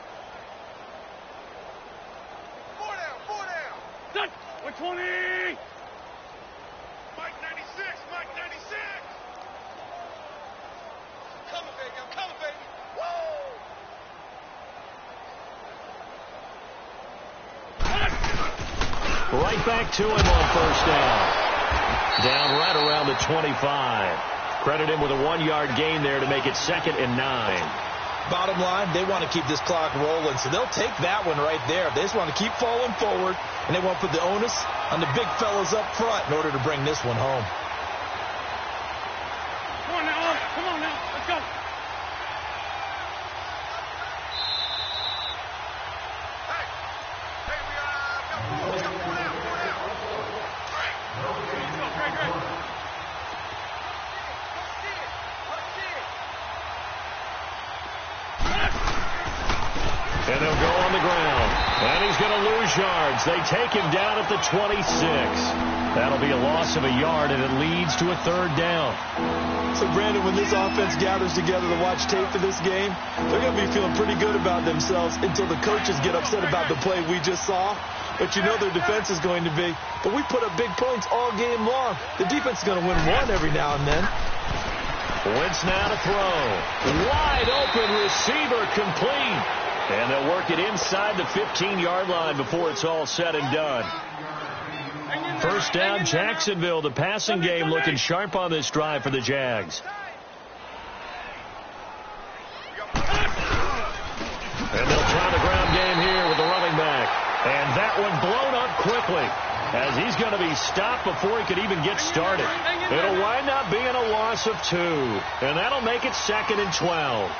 4 down. 20. Mike 96. Coming, baby. I'm coming, baby. Woo! Right back to him on first down. Down right around the 25. Credit him with a 1-yard gain there to make it 2nd and 9. Bottom line, they want to keep this clock rolling, so they'll take that one right there. They just want to keep falling forward, and they want to put the onus on the big fellas up front in order to bring this one home. Come on now. Come on now. Let's go. And they'll go on the ground. And he's going to lose yards. They take him down at the 26. That'll be a loss of a yard, and it leads to a 3rd down. So, Brandon, when this offense gathers together to watch tape for this game, they're going to be feeling pretty good about themselves until the coaches get upset about the play we just saw. But you know their defense is going to be. But we put up big points all game long. The defense is going to win one every now and then. Wentz now to throw. Wide open receiver complete. And they'll work it inside the 15-yard line before it's all said and done. First down, Jacksonville. The passing game looking sharp on this drive for the Jags. And they'll try the ground game here with the running back. And that one blown up quickly as he's going to be stopped before he could even get started. It'll wind up being a loss of 2. And that'll make it 2nd and 12.